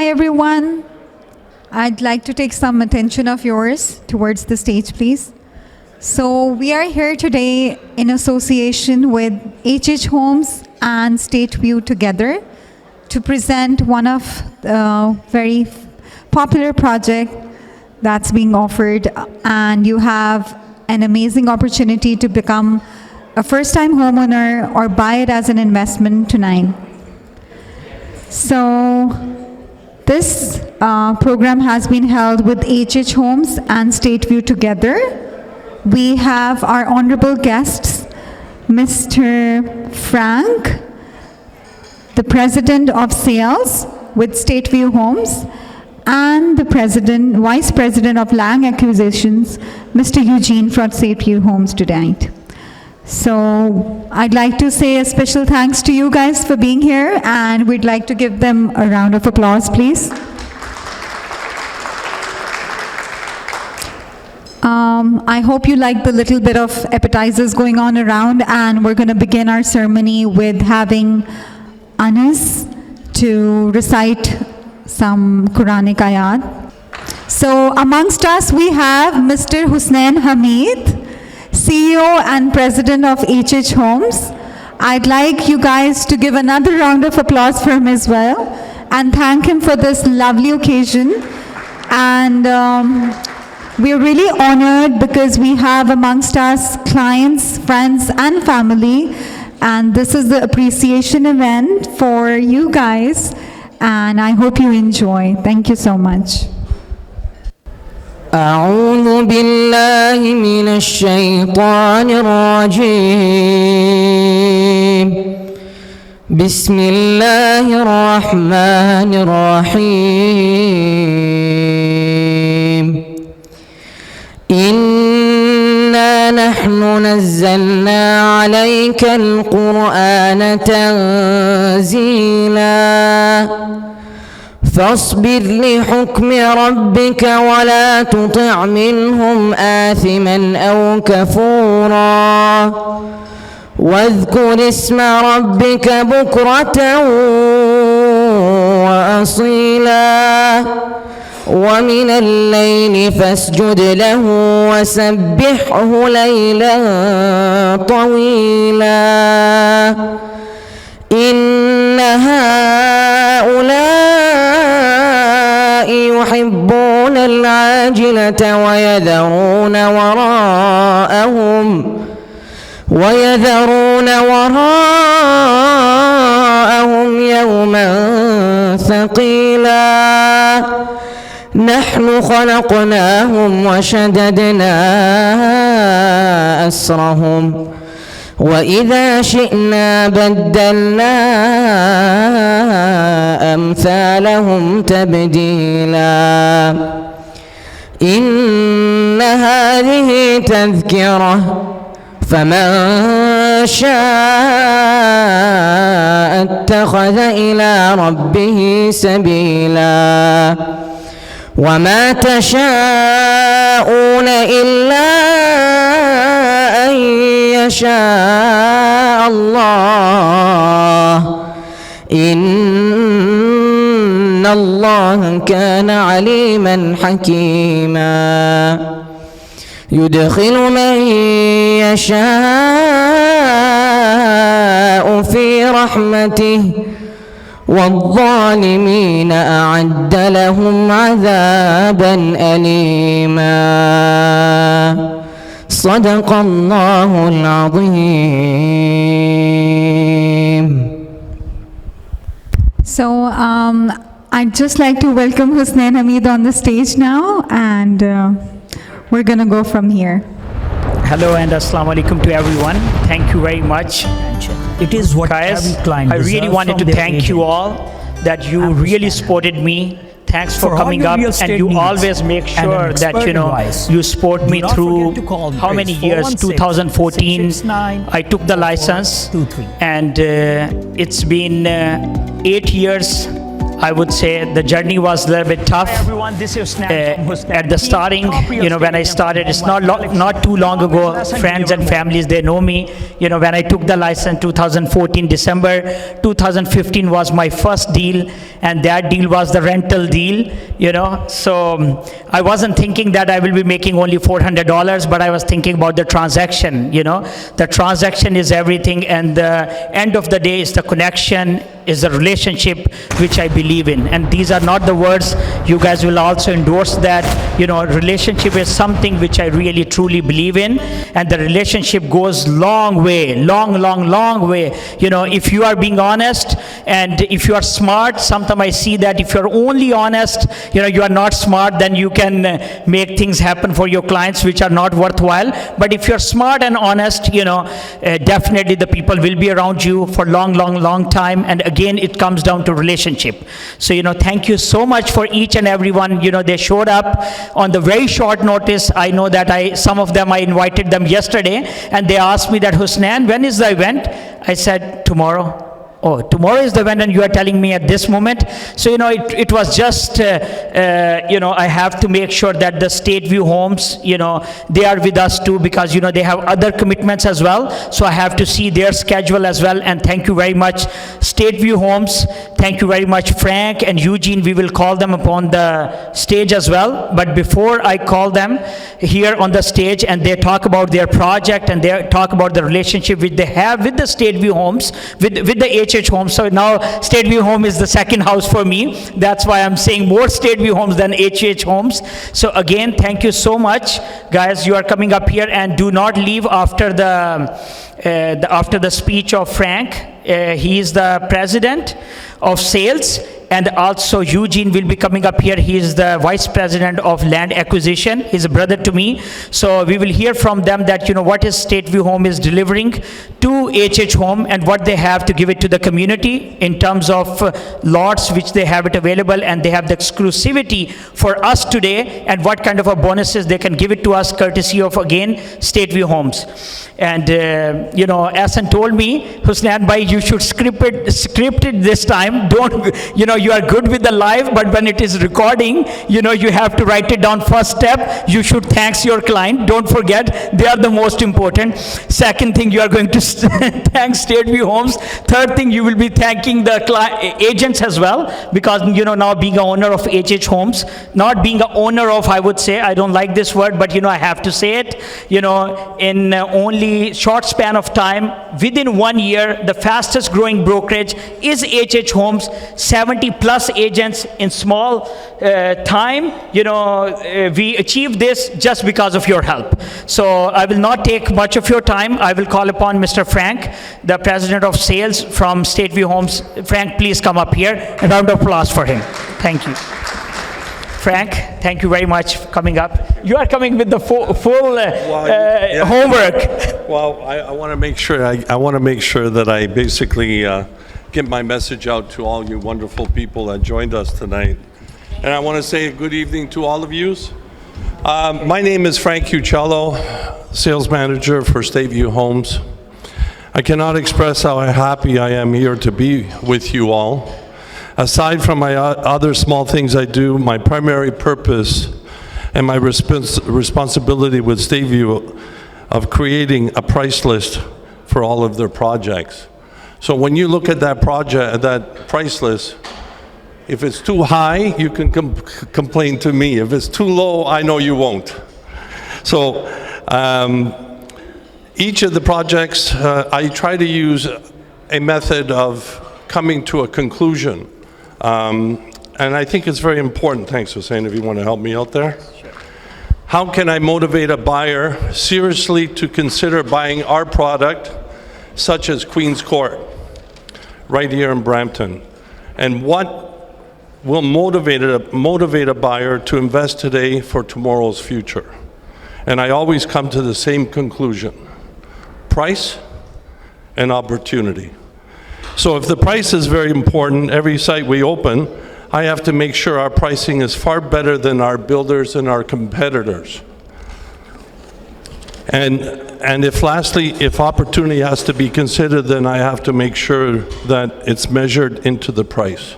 everyone. I'd like to take some attention of yours towards the stage, please. So we are here today in association with HH Homes and State View together to present one of the very popular project that's being offered, and you have an amazing opportunity to become a first-time homeowner or buy it as an investment tonight. So this program has been held with HH Homes and State View together. We have our honorable guests, Mr. Frank, the President of Sales with State View Homes, and the Vice President of Land Acquisitions, Mr. Eugene from State View Homes tonight. So I'd like to say a special thanks to you guys for being here, and we'd like to give them a round of applause, please. I hope you like the little bit of appetizers going on around, and we're going to begin our ceremony with having Anas to recite some Quranic ayat. So amongst us we have Mr. Husnain Hamid, CEO and President of HH Homes. I'd like you guys to give another round of applause for him as well and thank him for this lovely occasion. And we're really honored because we have amongst us clients, friends, and family. And this is the appreciation event for you guys. And I hope you enjoy. Thank you so much. أعوذ بالله من الشيطان الرجيم بسم الله الرحمن الرحيم إنا نحن نزلنا عليك القرآن تنزيلا فاصبر لحكم ربك ولا تطع منهم آثما أو كفورا واذكر اسم ربك بكرة وأصيلا ومن الليل فاسجد له وسبحه ليلا طويلا إن هؤلاء يحبون العاجلة ويذرون وراءهم يوما ثقيلا نحن خلقناهم وشددنا أسرهم وإذا شئنا بدلنا أمثالهم تبديلا إن هذه تذكرة فمن شاء اتخذ إلى ربه سبيلا وما تشاءون إلا أن يشاء الله إن الله كان عليما حكيما يدخل من يشاء في رحمته والظالمين أعد لهم عذابا أليما صدق الله العظيم. So I'd just like to welcome Husnain Hamid on the stage now, and we're going to go from here. Hello and assalamu alaikum to everyone. Thank you very much. It is what Guys, every client I really deserves wanted to from their thank you agent. all that you really supported me. Thanks for For all coming your up, real and estate you needs always make and sure an that expert advice. you support me Do not through forget to call how many Grace, years? 2014 416-669-4423. I took the license, and it's been 8 years I would say the journey was a little bit tough. Everyone, this is at the starting, when I started, it's not too long ago, friends and families, they know me. When I took the license 2014 December, 2015 was my first deal, and that deal was the rental deal, So I wasn't thinking that I will be making only $400, but I was thinking about the transaction, The transaction is everything, and the end of the day is the connection, is the relationship which I believe in. And these are not the words, you guys will also endorse that, relationship is something which I really truly believe in, and the relationship goes long way, long way. If you are being honest, and if you are smart, sometimes I see that if you're only honest, you are not smart, then you can make things happen for your clients which are not worthwhile. But if you're smart and honest, definitely the people will be around you for long time. And again, it comes down to relationship. So, thank you so much for each and everyone. They showed up on the very short notice. I know that some of them, I invited them yesterday, and they asked me that, Husnain, when is the event? I said, tomorrow. Oh, tomorrow is the event, and you are telling me at this moment. So, it was just, I have to make sure that the State View Homes, they are with us too, because, they have other commitments as well. So I have to see their schedule as well. And thank you very much, State View Homes. Thank you very much, Frank and Eugene. We will call them upon the stage as well. But before I call them here on the stage, and they talk about their project, and they talk about the relationship which they have with the State View Homes, with the HH Homes. So now State View Home is the second house for me. That's why I'm saying more State View Homes than HH Homes. So again, thank you so much, guys. You are coming up here, and do not leave after the speech of Frank. He is the president of sales, and also Eugene will be coming up here. He is the vice president of land acquisition. He's a brother to me. So we will hear from them that, what is State View Home is delivering to HH Home, and what they have to give it to the community in terms of lots which they have it available, and they have the exclusivity for us today, and what kind of a bonuses they can give it to us courtesy of, again, State View Homes. And, Asan told me, Husnain bhai, you should script it this time. Don't, you are good with the live, but when it is recording, you have to write it down. First step, you should thank your client. Don't forget, they are the most important. Second thing, you are going to thank State View Homes. Third thing, you will be thanking the agents as well, because, now being an owner of HH Homes, not being an owner of, I would say, I don't like this word, but, I have to say it, in only short span of time, within 1 year, the fastest growing brokerage is HH Homes. 70 plus agents in small time. We achieved this just because of your help. So I will not take much of your time. I will call upon Mr. Frank, the president of sales from State View Homes. Frank, please come up here. A round of applause for him. Thank you. Frank, thank you very much for coming up. You are coming with the full homework. Well, I want to make sure. I want to make sure that I basically get my message out to all you wonderful people that joined us tonight. And I want to say a good evening to all of you. My name is Frank Uccello, sales manager for State View Homes. I cannot express how happy I am here to be with you all. Aside from my other small things I do, my primary purpose and my responsibility with State View of creating a price list for all of their projects. So when you look at that project, that price list, if it's too high, you can complain to me. If it's too low, I know you won't. So each of the projects, I try to use a method of coming to a conclusion. And I think it's very important. Thanks, Hussein, if you want to help me out there. Sure. How can I motivate a buyer seriously to consider buying our product, such as Queen's Court, right here in Brampton? And what will motivate a buyer to invest today for tomorrow's future? And I always come to the same conclusion: price and opportunity. So if the price is very important, every site we open, I have to make sure our pricing is far better than our builders and our competitors. And if lastly, if opportunity has to be considered, then I have to make sure that it's measured into the price.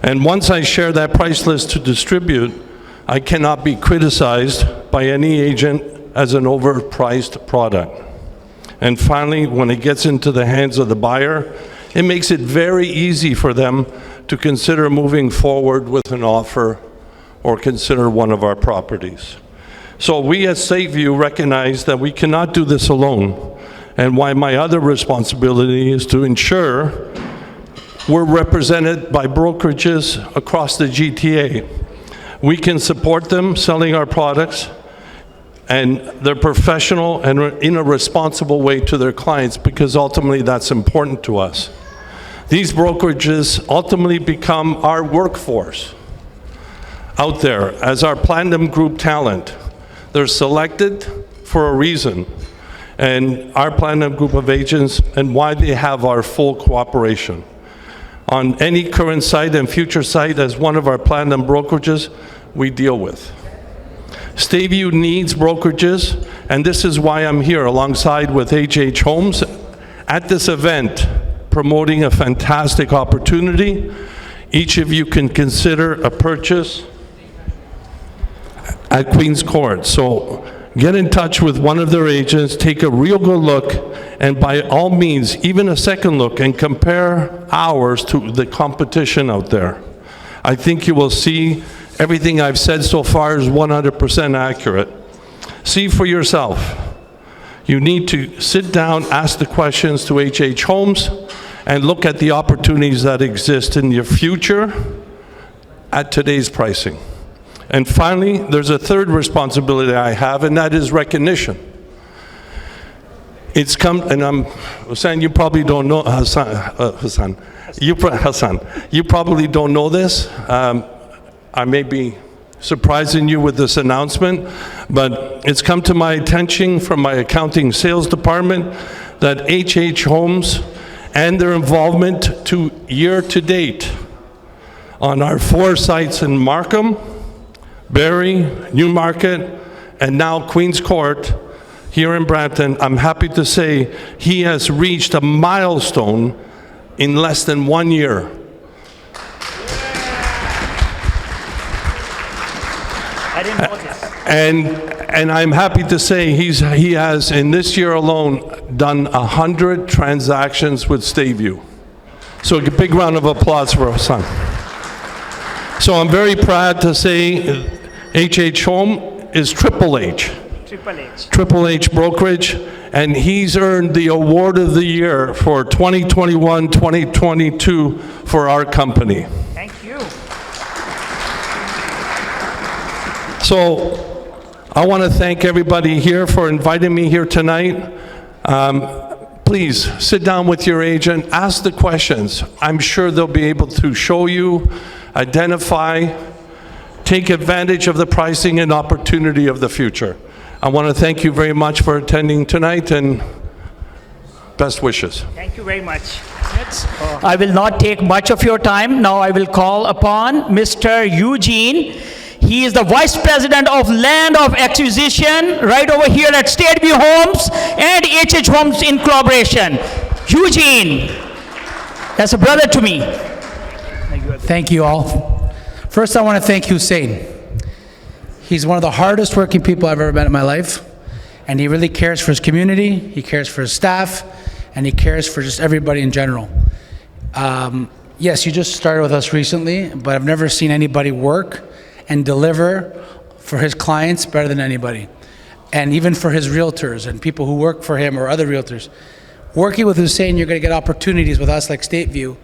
And once I share that price list to distribute, I cannot be criticized by any agent as an overpriced product. And finally, when it gets into the hands of the buyer, it makes it very easy for them to consider moving forward with an offer or consider one of our properties. So we at Stateview recognize that we cannot do this alone, and why my other responsibility is to ensure we're represented by brokerages across the GTA. We can support them selling our products, and they're professional and in a responsible way to their clients, because ultimately that's important to us. These brokerages ultimately become our workforce out there as our Platinum Group talent. They're selected for a reason, and our Platinum Group of agents, and why they have our full cooperation. On any current site and future site as one of our Platinum brokerages, we deal with. Stateview needs brokerages, and this is why I'm here alongside with H.H. Homes at this event, promoting a fantastic opportunity. Each of you can consider a purchase at Queen's Court. So get in touch with one of their agents, take a real good look, and by all means, even a second look, and compare ours to the competition out there. I think you will see everything I've said so far is 100% accurate. See for yourself. You need to sit down, ask the questions to H.H. Homes, and look at the opportunities that exist in your future at today's pricing. And finally, there's a third responsibility I have, and that is recognition. It's come, and Hassan, you probably don't know, Hassan, you probably don't know this. I may be surprising you with this announcement, but it's come to my attention from my accounting sales department that H.H. Homes and their involvement to year to date on our 4 sites in Markham, Barrie, Newmarket, and now Queen's Court here in Brampton, I'm happy to say he has reached a milestone in less than 1 year. I didn't know this. And I'm happy to say he has, in this year alone, done 100 transactions with Stateview. So a big round of applause for Hassan. So I'm very proud to say H.H. Home is Triple H. Triple H Brokerage, and he's earned the Award of the Year for 2021-2022 for our company. Thank you. So I want to thank everybody here for inviting me here tonight. Please sit down with your agent, ask the questions. I'm sure they'll be able to show you, identify, take advantage of the pricing and opportunity of the future. I want to thank you very much for attending tonight, and best wishes. Thank you very much. I will not take much of your time. Now I will call upon Mr. Eugene. He is the Vice President of Land of Acquisition right over here at Stateview Homes and H.H. Homes in collaboration. Eugene, that's a brother to me. Thank you all. First, I want to thank Hussein. He's one of the hardest working people I've ever met in my life, and he really cares for his community, he cares for his staff, and he cares for just everybody in general. Yes, you just started with us recently, but I've never seen anybody work and deliver for his clients better than anybody, and even for his realtors and people who work for him or other realtors. Working with Hussein, you're going to get opportunities with us like Stateview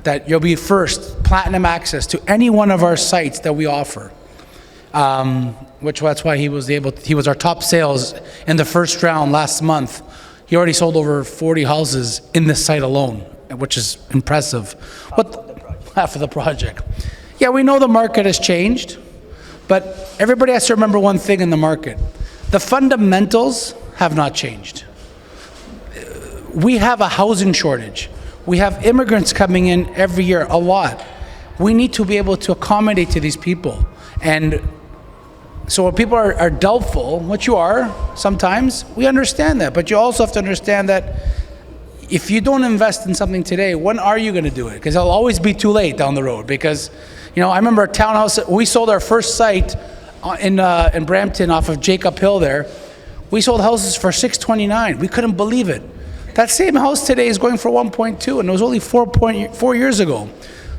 that you'll be first, platinum access to any one of our sites that we offer. That's why he was our top sales in the first round last month. He already sold over 40 houses in this site alone, which is impressive. Half of the project. Yeah, we know the market has changed, but everybody has to remember one thing in the market. The fundamentals have not changed. We have a housing shortage. We have immigrants coming in every year, a lot. We need to be able to accommodate to these people. And so when people are doubtful, which you are sometimes, we understand that. But you also have to understand that if you don't invest in something today, when are you going to do it? Because it'll always be too late down the road. Because, I remember a townhouse, we sold our first site in Brampton off of Jacob Hill there. We sold houses for $629. We couldn't believe it. That same house today is going for 1.2, and it was only 4 years ago.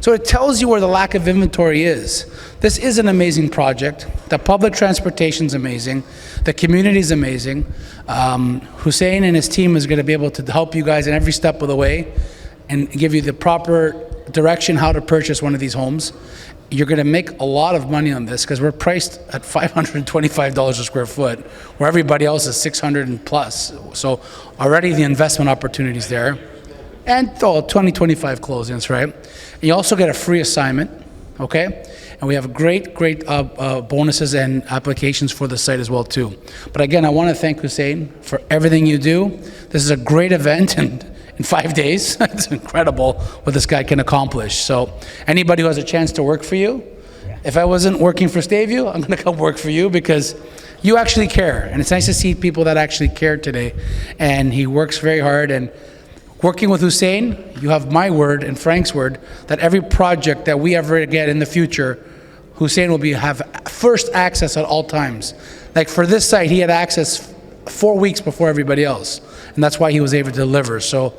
So it tells you where the lack of inventory is. This is an amazing project. The public transportation is amazing. The community is amazing. Hussein and his team is going to be able to help you guys in every step of the way and give you the proper direction how to purchase one of these homes. You're going to make a lot of money on this because we're priced at $525 a square foot, where everybody else is $600 and plus. So already the investment opportunity is there. And 2025 closings, right? And you also get a free assignment, okay? And we have great bonuses and applications for the site as well too. But again, I want to thank Hussein for everything you do. This is a great event, and in 5 days, it's incredible what this guy can accomplish. So anybody who has a chance to work for you, if I wasn't working for Stateview, I'm going to come work for you because you actually care. And it's nice to see people that actually care today. And he works very hard. And working with Hussein, you have my word and Frank's word that every project that we ever get in the future, Hussein will have first access at all times. Like for this site, he had access 4 weeks before everybody else. And that's why he was able to deliver. So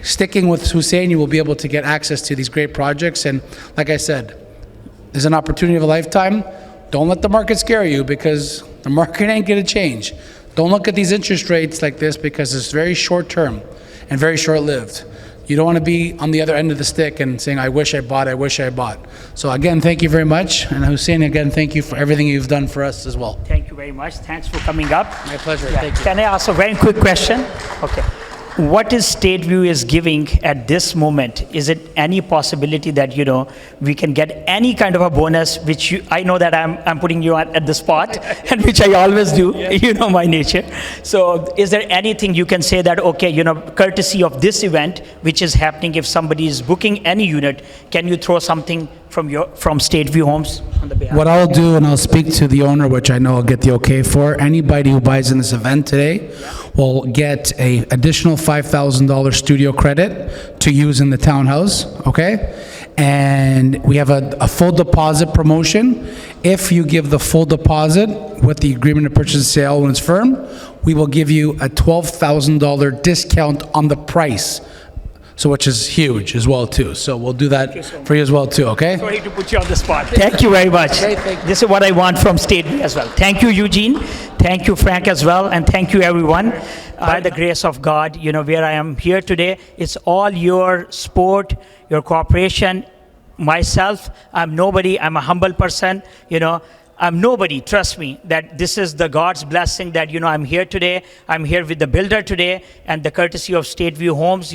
sticking with Hussein, you will be able to get access to these great projects. And like I said, there's an opportunity of a lifetime. Don't let the market scare you because the market ain't going to change. Don't look at these interest rates like this because it's very short term and very short-lived. You don't want to be on the other end of the stick and saying, I wish I bought, I wish I bought. So again, thank you very much. And Hussein, again, thank you for everything you've done for us as well. Thank you very much. Thanks for coming up. My pleasure. Thank you. Can I ask a very quick question? Okay. What is Stateview is giving at this moment? Is it any possibility that, we can get any kind of a bonus, which I know that I'm putting you at the spot, and which I always do, you know my nature. So is there anything you can say that, okay, courtesy of this event, which is happening, if somebody is booking any unit, can you throw something from Stateview Homes on the behalf? What I'll do, and I'll speak to the owner, which I know I'll get the okay for, anybody who buys in this event today will get a additional $5,000 studio credit to use in the townhouse, okay? And we have a full deposit promotion. If you give the full deposit with the agreement to purchase and sale when it's firm, we will give you a $12,000 discount on the price. So which is huge as well too. So we'll do that for you as well too, okay? Sorry to put you on the spot. Thank you very much. This is what I want from Stateview as well. Thank you, Eugene. Thank you, Frank, as well. And thank you, everyone. By the grace of God, where I am here today, it's all your support, your cooperation. Myself, I'm nobody. I'm a humble person, I'm nobody, trust me, that this is the God's blessing that, I'm here today. I'm here with the builder today and the courtesy of Stateview Homes,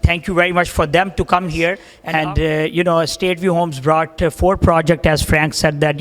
thank you very much for them to come here. And, Stateview Homes brought 4 projects, as Frank said, that,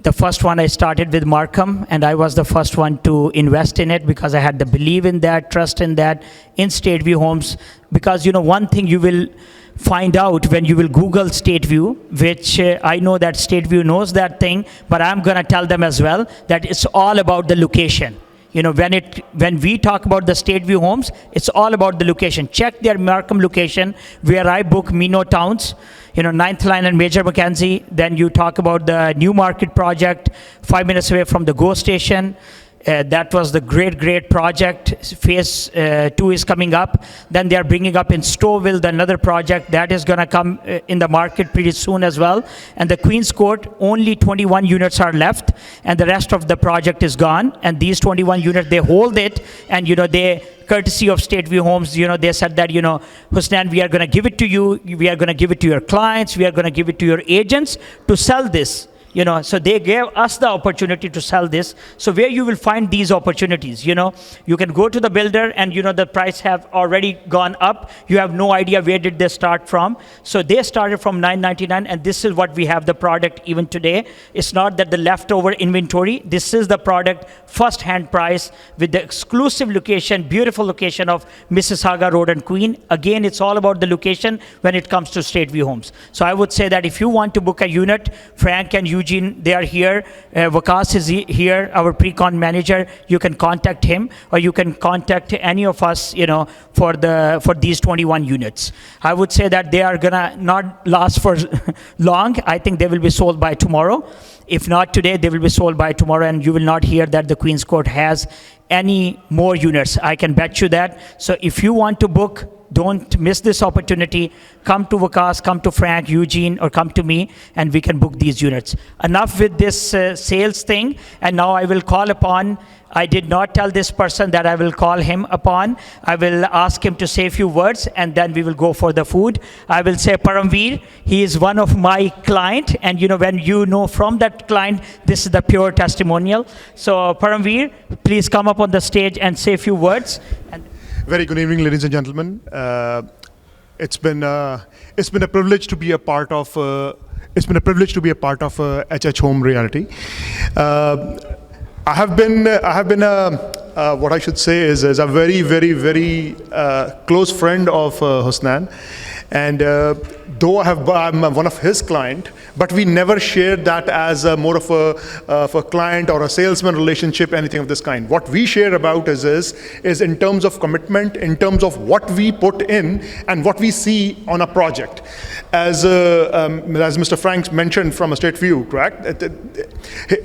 the first one I started with Markham, and I was the first one to invest in it because I had the belief in that, trust in that, in Stateview Homes. Because, one thing you will find out when you will Google Stateview, which I know that Stateview knows that thing, but I'm going to tell them as well that it's all about the location. When we talk about the Stateview Homes, it's all about the location. Check their Markham location where I book Mino Towns, 9th Line and Major Mackenzie. Then you talk about the New Market project, 5 minutes away from the GO station. That was the great project. Phase 2 is coming up. Then they are bringing up in Stouffville another project that is going to come in the market pretty soon as well. And the Queen's Court, only 21 units are left, and the rest of the project is gone. And these 21 units, they hold it, and they, courtesy of Stateview Homes, they said that, Hussein, we are going to give it to you. We are going to give it to your clients. We are going to give it to your agents to sell this. So they gave us the opportunity to sell this. So where you will find these opportunities, you can go to the builder and, the price have already gone up. You have no idea where did they start from. So they started from $999, and this is what we have the product even today. It's not that the leftover inventory. This is the product first-hand price with the exclusive location, beautiful location of Mississauga Road and Queen. Again, it's all about the location when it comes to Stateview Homes. So I would say that if you want to book a unit, Frank and you Eugene, they are here. Vikas is here, our pre-con manager. You can contact him, or you can contact any of us, for these 21 units. I would say that they are gonna not last for long. I think they will be sold by tomorrow. If not today, they will be sold by tomorrow, and you will not hear that the Queen's Court has any more units. I can bet you that. So if you want to book, don't miss this opportunity. Come to Vikas, come to Frank, Eugene, or come to me, and we can book these units. Enough with this sales thing, and now I will call upon, I did not tell this person that I will call him upon. I will ask him to say a few words, and then we will go for the food. I will say, Paramveer, he is one of my client, and when you know from that client, this is the pure testimonial. So Paramveer, please come up on the stage and say a few words. Very good evening, ladies and gentlemen. It's been a privilege to be a part of. HH Home Reality. I have been what I should say is a very, very, very close friend of Husnan, and though I'm one of his client, but we never shared that as more of a client or a salesman relationship, anything of this kind. What we share about is in terms of commitment, in terms of what we put in and what we see on a project. As Mr. Franks mentioned from a state view, correct?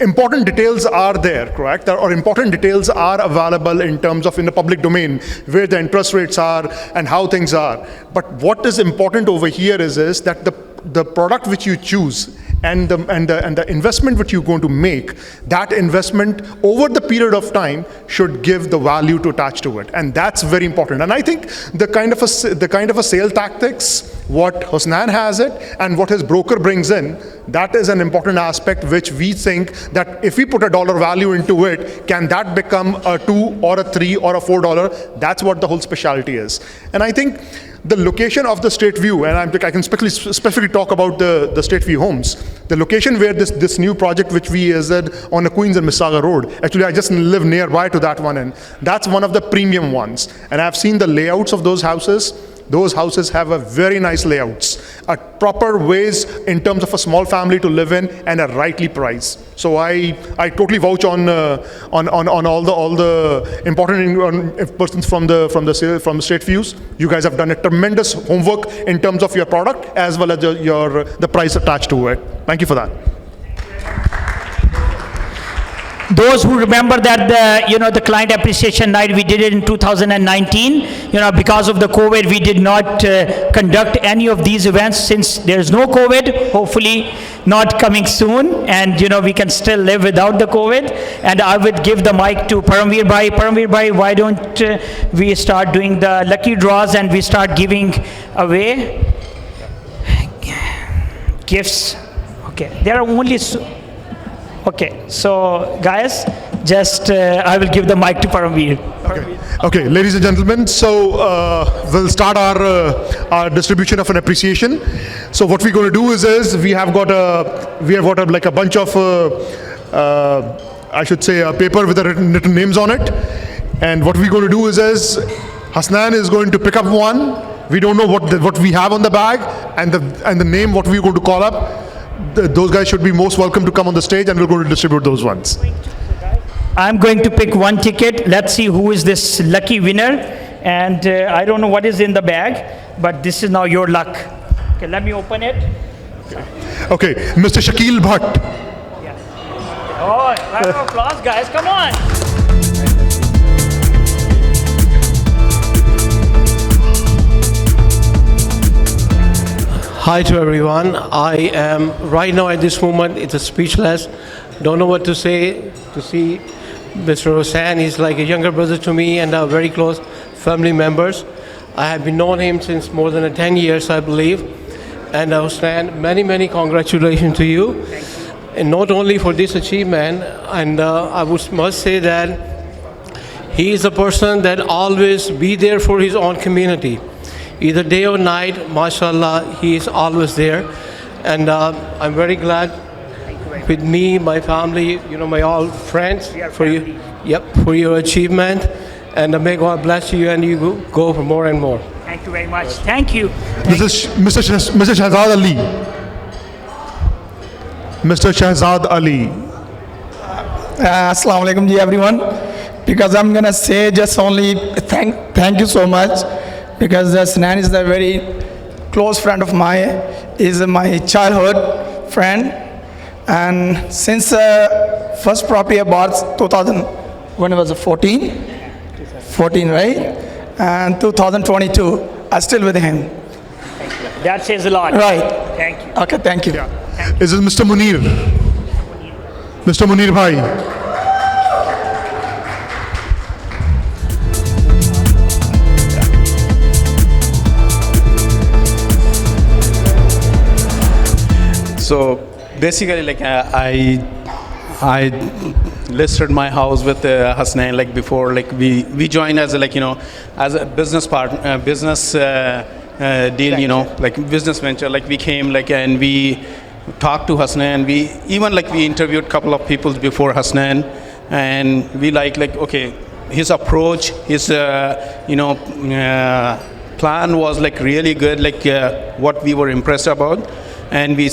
Important details are there, correct? Or important details are available in terms of in the public domain, where the interest rates are and how things are. But what is important over here is that the product which you choose and the investment which you're going to make, that investment over the period of time should give the value to attach to it, and that's very important. And I think the kind of a sale tactics, what Husnan has it and what his broker brings in, that is an important aspect which we think that if we put $1 value into it, can that become a $2 or a $3 or a $4? That's what the whole specialty is. And I think the location of the State View, and I can specifically talk about the State View homes, the location where this new project which we is on the Queens and Mississauga Road, actually I just live nearby to that one, and that's one of the premium ones. And I've seen the layouts of those houses. Those houses have a very nice layouts, a proper ways in terms of a small family to live in, and a rightly priced. So I totally vouch on all the important persons from the State Views. You guys have done a tremendous homework in terms of your product as well as the price attached to it. Thank you for that. Those who remember that the client appreciation night, we did it in 2019. Because of the COVID, we did not conduct any of these events. Since there's no COVID, hopefully not coming soon, and we can still live without the COVID. And I would give the mic to Paramveer Bhai. Paramveer Bhai, why don't we start doing the lucky draws and we start giving away gifts? Okay, there are only. Okay, so guys, just I will give the mic to Paramveer. Okay, ladies and gentlemen, so we'll start our distribution of an appreciation. So what we're going to do is we have got like a bunch of I should say a paper with the written names on it, and what we're going to do is Hasnan is going to pick up one. We don't know what we have on the bag and the name what we're going to call up. Those guys should be most welcome to come on the stage, and we're going to distribute those ones. I'm going to pick one ticket. Let's see who is this lucky winner. And I don't know what is in the bag, but this is now your luck. Okay, let me open it. Okay, Mr. Shakil Bhatt. Yeah. Oh, round of applause, guys. Come on. Hi to everyone. I am right now at this moment, it's a speechless. Don't know what to say. To see Mr. Hussain, he's like a younger brother to me and are very close family members. I have been known him since more than 10 years, I believe. And Hussain, many congratulations to you. And not only for this achievement, and I must say that he is a person that always be there for his own community. Either day or night, mashallah, he is always there. And I'm very glad with me, my family, my all friends, for you, for your achievement. And may God bless you and you go for more and more. Thank you very much. Thank you. This is Mr. Shahzad Ali. Mr. Shahzad Ali. Assalamu alaikum ji everyone. Because I'm gonna say just only thank you so much, because Zee9 is a very close friend of mine, is my childhood friend, and since first property I bought 2000, when it was 14, right, and 2022 I still with him. That says a lot. Right. Thank you. Okay, thank you. This is Mr. Munir. Mr. Munir Bhai. So basically, like I listed my house with Hasnain like before. Like we joined as as a business partner, business deal. Like business venture. Like we came and we talked to Hasnain. We even we interviewed a couple of people before Hasnain, and we okay, his approach, his plan was really good. What we were impressed about. And we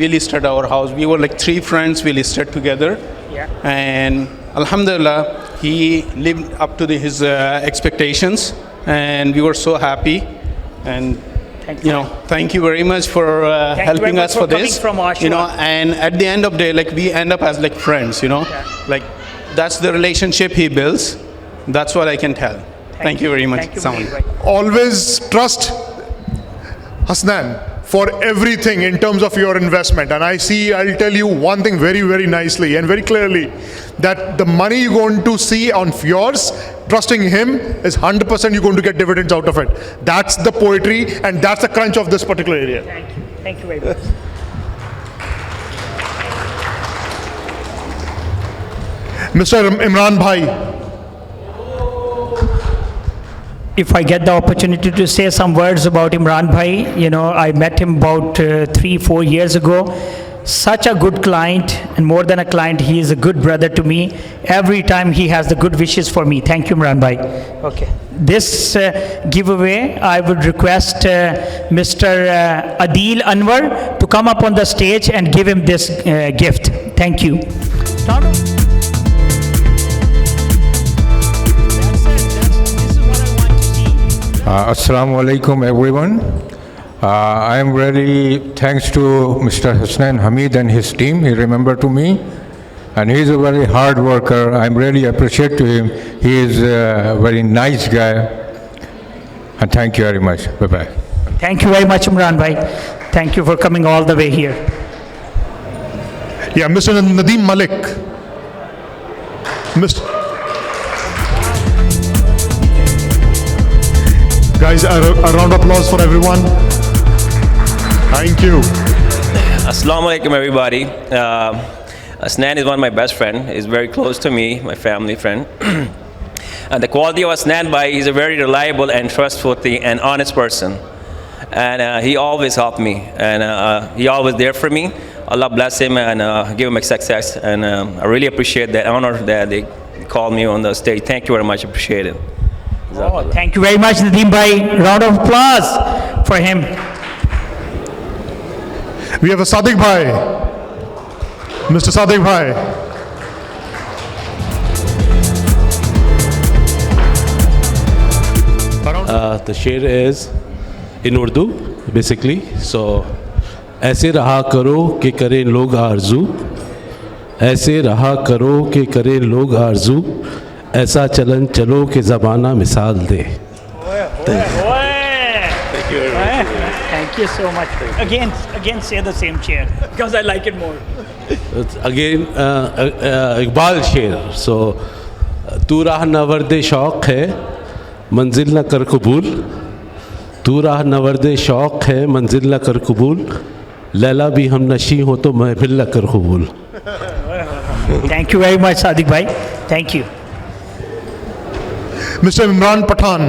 listed our house. We were 3 friends. We listed together, and Alhamdulillah, he lived up to his expectations, and we were so happy. And thank you very much for helping us for this. And at the end of the day, we end up as friends. That's the relationship he builds. That's what I can tell. Thank you very much. Always trust Hasnain for everything in terms of your investment. And I'll tell you one thing very, very nicely and very clearly, that the money you're going to see on yours, trusting him, is 100% you're going to get dividends out of it. That's the poetry and that's the crunch of this particular area. Thank you. Thank you very much. Mr. Imran Bhai. If I get the opportunity to say some words about Imran Bhai, I met him about 3-4 years ago. Such a good client, and more than a client, he is a good brother to me. Every time he has the good wishes for me. Thank you, Imran Bhai. Okay. This giveaway, I would request Mr. Adil Anwar to come up on the stage and give him this gift. Thank you. Assalamu alaikum everyone. I am really thanks to Mr. Hasnain Hamid and his team. He remembered to me, and he is a very hard worker. I'm really appreciate to him. He is a very nice guy, and thank you very much. Bye bye. Thank you very much, Imran Bhai. Thank you for coming all the way here. Yeah, Mr. Nadeem Malik. Mr. Guys, a round of applause for everyone. Thank you. Assalamu alaikum, everybody. Hasnain is one of my best friends. He's very close to me, my family friend. And the quality of Hasnain Bhai, he's a very reliable and trustworthy and honest person. And he always helped me. And he always there for me. Allah bless him and give him success. And I really appreciate that honor that they called me on the stage. Thank you very much. Appreciate it. Oh, thank you very much, Nadeem Bhai. Round of applause for him. We have a Sadiq Bhai. Mr. Sadiq Bhai. The sher is in Urdu, basically. So, ऐसे रहा करो कि करें लोग आरज़ू, ऐसे रहा करो कि करें लोग आरज़ू, ऐसा चलन चलो कि ज़माना मिसाल दे. Thank you. Thank you so much. Again, say the same chair because I like it more. Again, Iqbal शेर. So, तू राह नवर्द शौक़ है, मंजिल न कर कबूल. तू राह नवर्द शौक़ है, मंजिल न कर कबूल. लैला भी हम नशी हो तो महफिल न कर कबूल. Thank you very much, Sadiq Bhai. Thank you. Mr. Imran Pathan.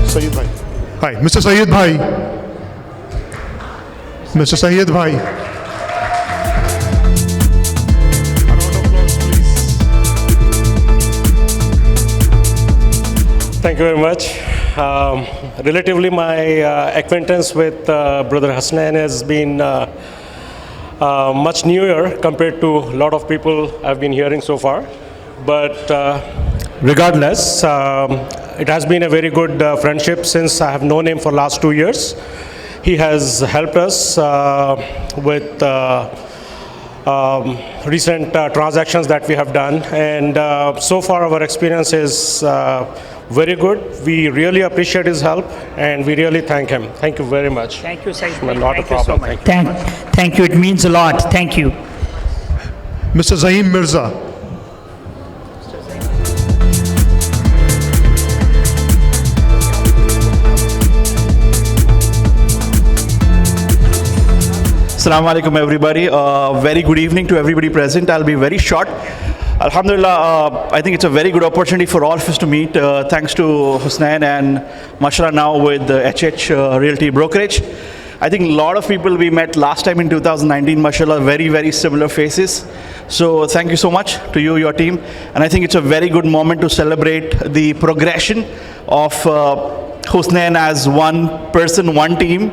Sayyid Bhai. Hi, Mr. Sayyid Bhai. Mr. Sayyid Bhai. A round of applause, please. Thank you very much. Relatively, my acquaintance with Brother Hasnan has been much newer compared to a lot of people I've been hearing so far. But regardless, it has been a very good friendship since I have known him for last 2 years. He has helped us with recent transactions that we have done, and so far our experience is very good. We really appreciate his help, and we really thank him. Thank you very much. Thank you, Saeed. Not a Thank you so problem. much. Thank you. It means a lot. Thank you. Mr. Zaim Mirza. Assalamu alaikum everybody. Very good evening to everybody present. I'll be very short. Alhamdulillah, I think it's a very good opportunity for all of us to meet. Thanks to Husnain and mashallah now with the HH Realty Brokerage. I think a lot of people we met last time in 2019, mashallah, very, very similar faces. So thank you so much to you, your team. And I think it's a very good moment to celebrate the progression of Husnain as one person, one team,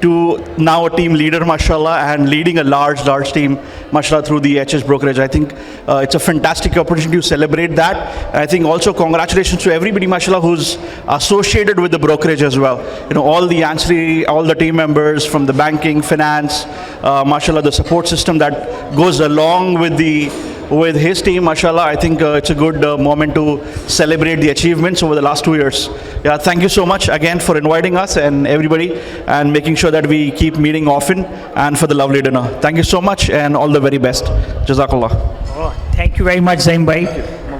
to now a team leader, mashallah, and leading a large team, mashallah, through the HS brokerage. I think it's a fantastic opportunity to celebrate that. And I think also congratulations to everybody, mashallah, who's associated with the brokerage as well. You know, all the ancillary, all the team members from the banking, finance, mashallah, the support system that goes along with his team, mashallah. I think it's a good moment to celebrate the achievements over the last 2 years. Yeah, thank you so much again for inviting us and everybody, and making sure that we keep meeting often, and for the lovely dinner. Thank you so much, and all the very best. Jazakallah. Oh, thank you very much, Zaim bhai.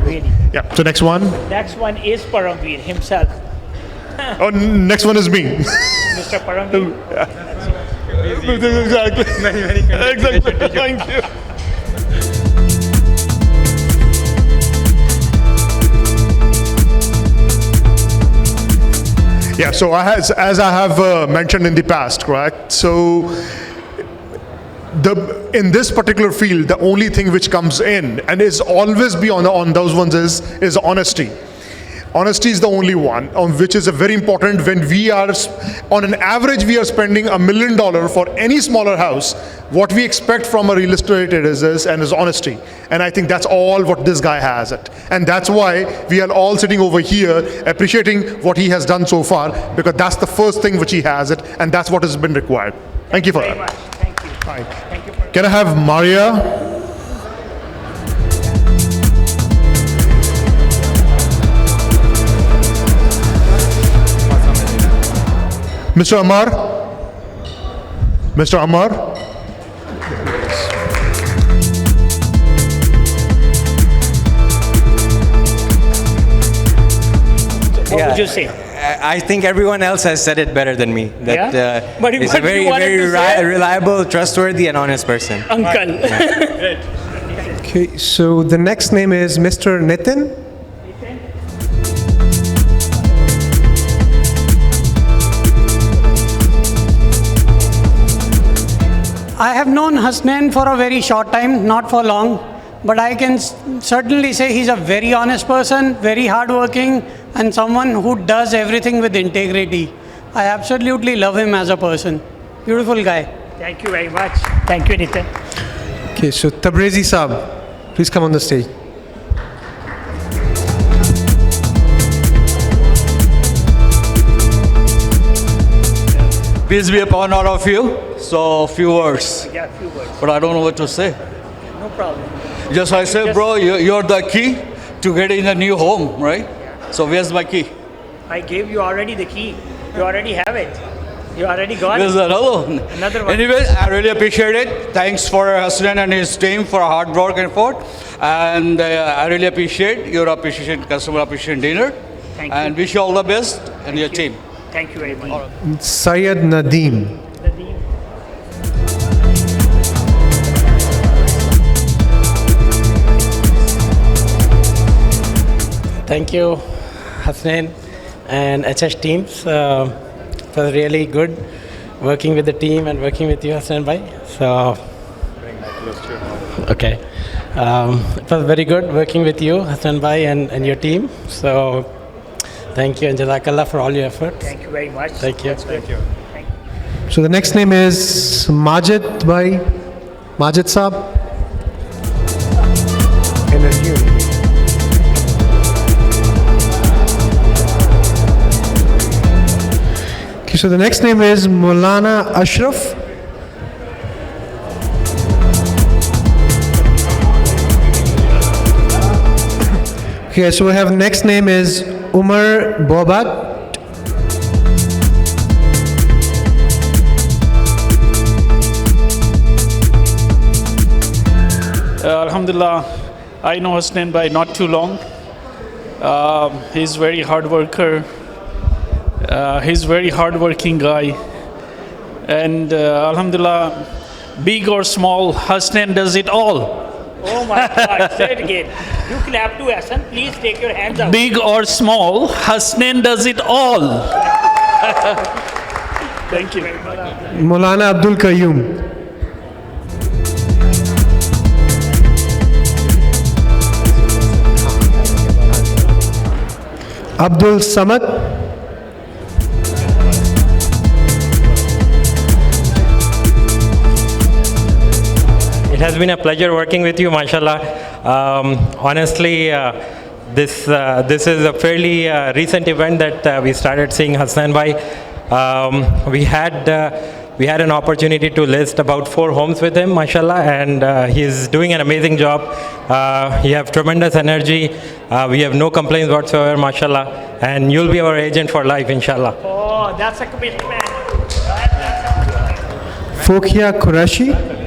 Really. Yeah, so next one. Next one is Paramveer himself. Oh, next one is me. Mr. Paramveer. Exactly. Exactly. Thank you. Yeah, so as I have mentioned in the past, correct? So in this particular field, the only thing which comes in and is always be on those ones is honesty. Honesty is the only one which is a very important. When we are on an average, we are spending $1 million for any smaller house. What we expect from a real estate is honesty, and I think that's all what this guy has it, and that's why we are all sitting over here appreciating what he has done so far, because that's the first thing which he has it, and that's what has been required. Thank you for that. Thank you. Right. Can I have Maria? Mr. Amar? Mr. Amar? What would you say? I think everyone else has said it better than me. That But he's what a very, you wanted very to say? reliable, trustworthy, and honest person. Uncle. Okay, so the next name is Mr. Nitin. I have known Hasnan for a very short time, not for long, but I can certainly say he's a very honest person, very hardworking, and someone who does everything with integrity. I absolutely love him as a person. Beautiful guy. Thank you very much. Thank you, Nitin. Okay, so Tabrezi Saab, please come on the stage. Peace be upon all of you. So, few words. Yeah, few words. But I don't know what to say. No problem. Just I said, bro, you're the key to getting a new home, right? So, where's my key? I gave you already the key. You already have it. You already got There's it. another one. Another one. Anyway, I really appreciate it. Thanks for Hasnan and his team for hard work and effort. And I really appreciate your appreciation, customer appreciation dinner. Thank you. And wish you all the best and your team. Thank you very much. Syed Nadeem. Thank you, Hasnan and HS teams. It was really good working with the team and working with you, Hasnan bhai. So, okay. It was very good working with you, Hasnan bhai, and your team. So, Thank you, and Jazakallah for all your efforts. Thank you very much. Thank you. That's good. Thank you. So the next name is Majid Bhai. Majid Saab. Okay, so the next name is Maulana Ashraf. Okay, so we have next name is Umar Bobat. Alhamdulillah, I know Hasnain by not too long. He's very hard worker. He's very hard-working guy. And Alhamdulillah, big or small, Hasnain does it all. Oh my God, say it again. You clap to Hassan, please take your hands up. Big or small, Hasnain does it all. Thank you. Maulana Abdul Qayyum. Abdul Samad. It has been a pleasure working with you, mashallah. Honestly, this is a fairly recent event that we started seeing Hasnain Bhai. We had an opportunity to list about 4 homes with him, mashallah, and he's doing an amazing job. He has tremendous energy. We have no complaints whatsoever, mashallah, and you'll be our agent for life, inshallah. Oh, that's a commitment. Fokia Qureshi.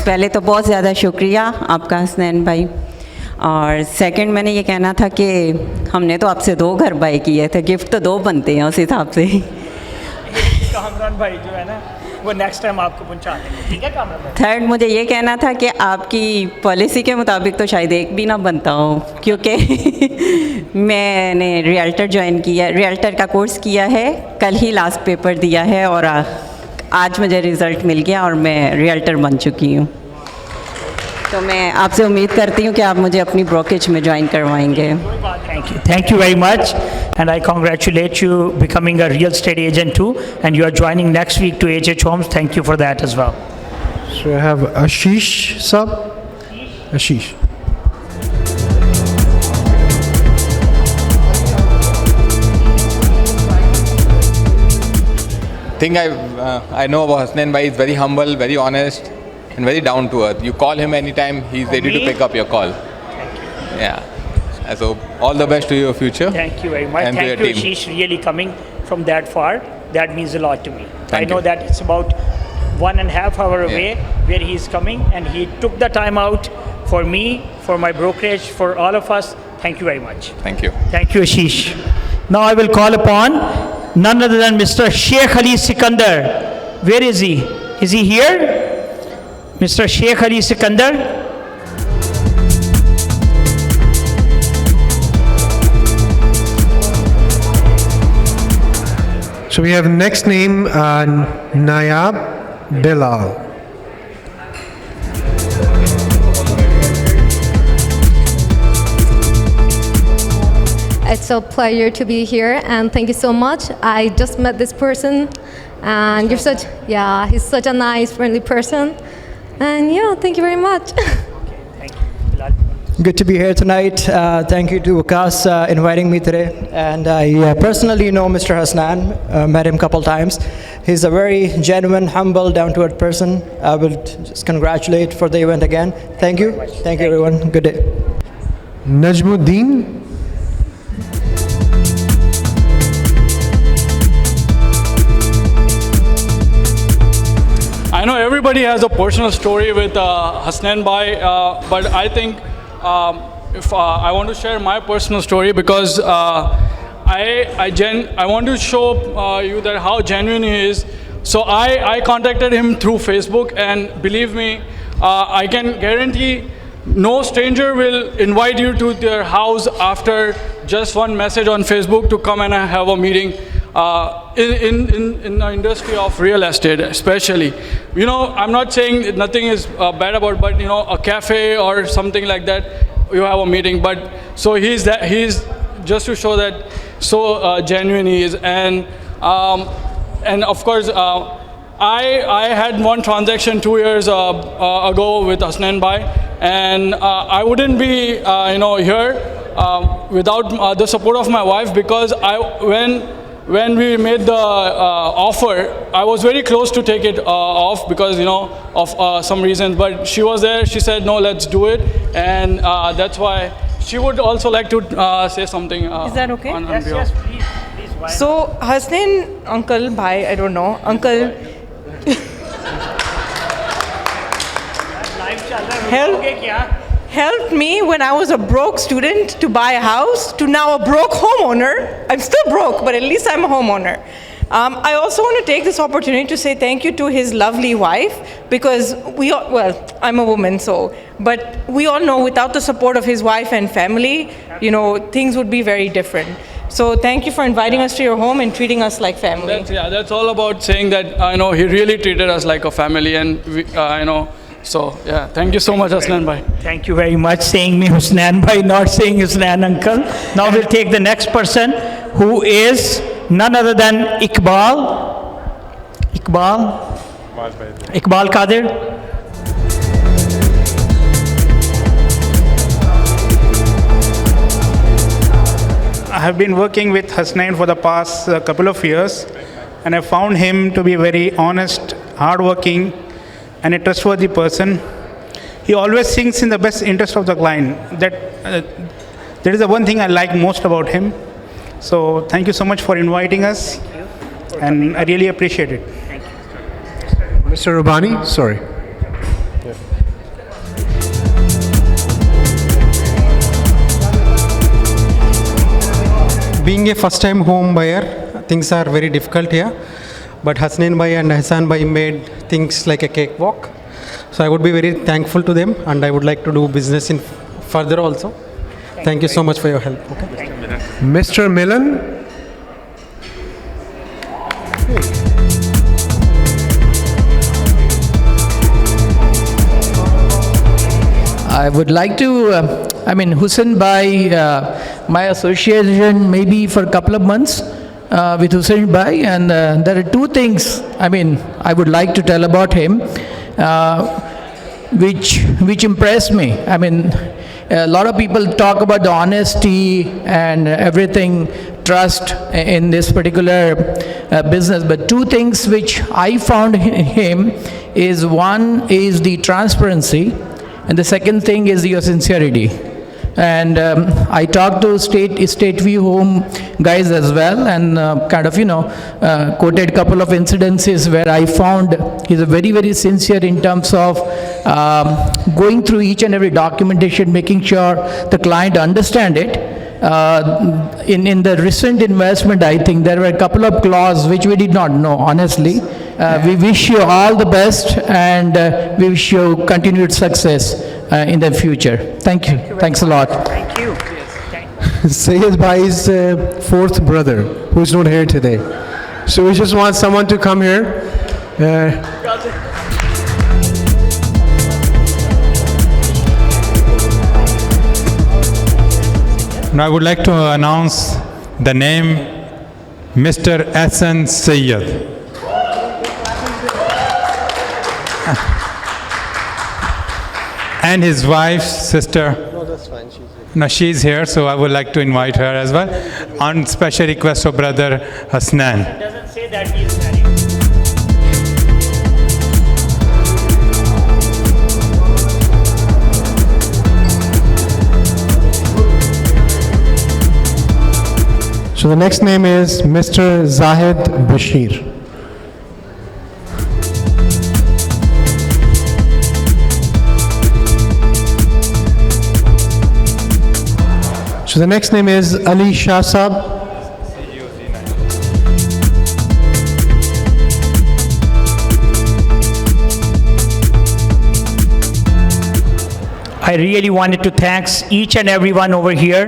पहले तो बहुत ज़्यादा शुक्रिया आपका हसनैन भाई, और second मैंने ये कहना था कि हमने तो आपसे 2 घर बाय किए थे, गिफ्ट तो 2 बनते हैं उस हिसाब से। कामरान भाई जो है ना, वो नेक्स्ट टाइम आपको पहुंचा देंगे, ठीक है कामरान भाई। थर्ड मुझे ये कहना था कि आपकी पॉलिसी के मुताबिक तो शायद एक भी ना बनता हो, क्योंकि मैंने रियल्टर ज्वाइन किया, रियल्टर का कोर्स किया है, कल ही लास्ट पेपर दिया है और आज मुझे रिज़ल्ट मिल गया और मैं रियल्टर बन चुकी हूँ। तो मैं आपसे उम्मीद करती हूँ कि आप मुझे अपनी ब्रोकेज में ज्वाइन करवाएंगे। Thank you very much, and I congratulate you becoming a real estate agent too, and you are joining next week to HH Homes. Thank you for that as well. So I have Ashish Sab. Ashish. Thing I know about Hasnain Bhai is very humble, very honest, and very down to earth. You call him anytime, he's ready to pick up your call. Yeah. So all the best to your future. Thank you very much. And Thank to you, your team. Ashish, really coming from that far. That means a lot to me. I Thank know you. that it's about 1.5 hours away where he's coming, and he took the time out for me, for my brokerage, for all of us. Thank you very much. Thank you. Thank you, Ashish. Now I will call upon none other than Mr. Sheikh Ali Sikandar. Where is he? Is he here? Mr. Sheikh Ali Sikandar. So we have next name Nayab Delal. It's a pleasure to be here, and thank you so much. I just met this person, and he's such a nice, friendly person. And yeah, thank you very much. Good to be here tonight. Thank you to Ukas inviting me today. And I personally know Mr. Hasnain, met him a couple times. He's a very genuine, humble, down-to-earth person. I will just congratulate for the event again. Thank you. Thank you, everyone. Good day. Najmuddin. I know everybody has a personal story with Hasnain Bhai, but I think if I want to share my personal story because I want to show you that how genuine he is. So I contacted him through Facebook, and believe me, I can guarantee no stranger will invite you to their house after just one message on Facebook to come and have a meeting. in the industry of real estate, especially. I'm not saying nothing is bad about, but a cafe or something like that, you have a meeting. But so he's just to show that so genuine he is, and of course. I had one transaction 2 years ago with Hasnain Bhai, and I wouldn't be here without the support of my wife, because when we made the offer, I was very close to take it off because of some reasons, but she was there. She said no, let's do it, and that's why she would also like to say something. Is that okay? Yes, please. So Hasnain uncle, bhai, I don't know, uncle. Helped me when I was a broke student to buy a house to now a broke homeowner. I'm still broke, but at least I'm a homeowner. I also want to take this opportunity to say thank you to his lovely wife, because I'm a woman, but we all know without the support of his wife and family, things would be very different. So thank you for inviting us to your home and treating us like family. That's all about saying that he really treated us like a family, and so yeah, thank you so much, Hasnain Bhai. Thank you very much, saying me Hasnain Bhai, not saying Hasnain uncle. Now we'll take the next person, who is none other than Iqbal Qadir. I have been working with Hasnain for the past couple of years, and I found him to be a very honest, hardworking, and a trustworthy person. He always thinks in the best interest of the client. That is the one thing I like most about him. So thank you so much for inviting us, and I really appreciate it. Thank you. Mr. Rabbani, sorry. Being a first-time home buyer, things are very difficult here. But Hasnain Bhai and Hassan Bhai made things like a cakewalk. So I would be very thankful to them, and I would like to do business in further also. Thank you so much for your help. Okay. Mr. Milan. I would like to, Hussain Bhai, my association maybe for a couple of months with Hussain Bhai, and there are two things, I would like to tell about him, which impressed me. A lot of people talk about the honesty and everything, trust in this particular business, but two things which I found in him is, one is the transparency, and the second thing is your sincerity. And I talked to State View Home guys as well, and quoted a couple of incidences where I found he's a very, very sincere in terms of going through each and every documentation, making sure the client understand it. In the recent investment, I think there were a couple of clauses which we did not know, honestly. We wish you all the best, and we wish you continued success in the future. Thank you. Thanks a lot. Thank you. Sayed Bhai's fourth brother, who's not here today. So we just want someone to come here. Now I would like to announce the name Mr. Hassan Sayyed. And his wife's sister. No, that's fine. No, she's here, so I would like to invite her as well, on special request of brother Hasnain. It doesn't say that he is married. So the next name is Mr. Zahid Bashir. So the next name is Ali Shah Saab. I really wanted to thank each and everyone over here.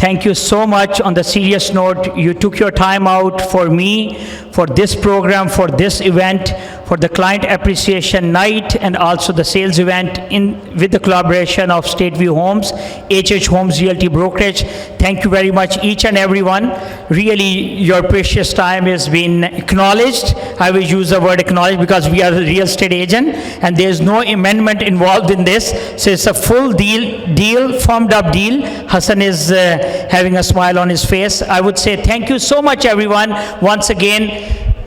thank you so much. On the serious note, you took your time out for me, for this program, for this event, for the client appreciation night, and also the sales event with the collaboration of State View Homes, HH Homes Realty Brokerage. Thank you very much, each and everyone. Really, your precious time has been acknowledged. I will use the word acknowledged because we are a real estate agent, and there's no amendment involved in this. So it's a full deal, firmed up deal. Hassan is having a smile on his face. I would say thank you so much, everyone. Once again,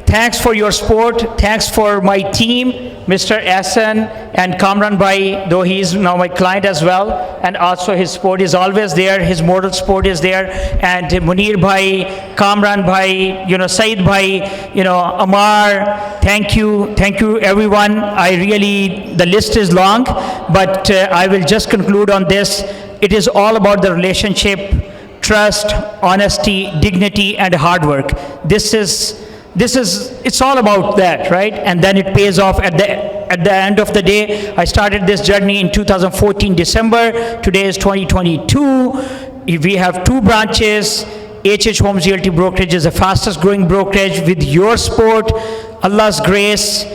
thanks for your support. Thanks for my team, Mr. Ahsan and Kamran Bhai, though he is now my client as well. And also his support is always there. His moral support is there. And Munir Bhai, Kamran Bhai, Saeed Bhai, Amar, thank you. Thank you, everyone. The list is long, but I will just conclude on this. It is all about the relationship, trust, honesty, dignity, and hard work. It's all about that, right? And then it pays off at the end of the day. I started this journey in 2014 December. Today is 2022. We have 2 branches. HH Homes Realty Brokerage is the fastest growing brokerage. With your support, Allah's grace,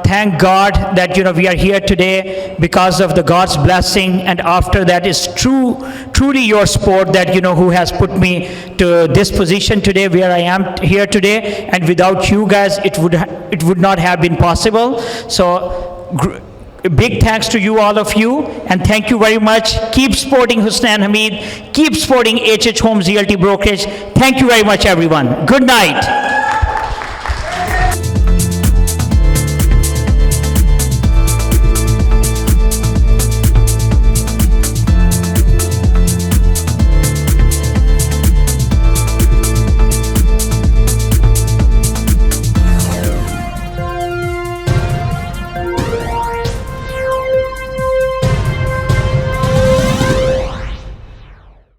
thank God that we are here today because of the God's blessing, and after that is truly your support that who has put me to this position today where I am here today, and without you guys it would not have been possible. So big thanks to you, all of you, and thank you very much. Keep supporting Husnain Hamid, keep supporting HH Homes Realty Brokerage. Thank you very much, everyone. Good night.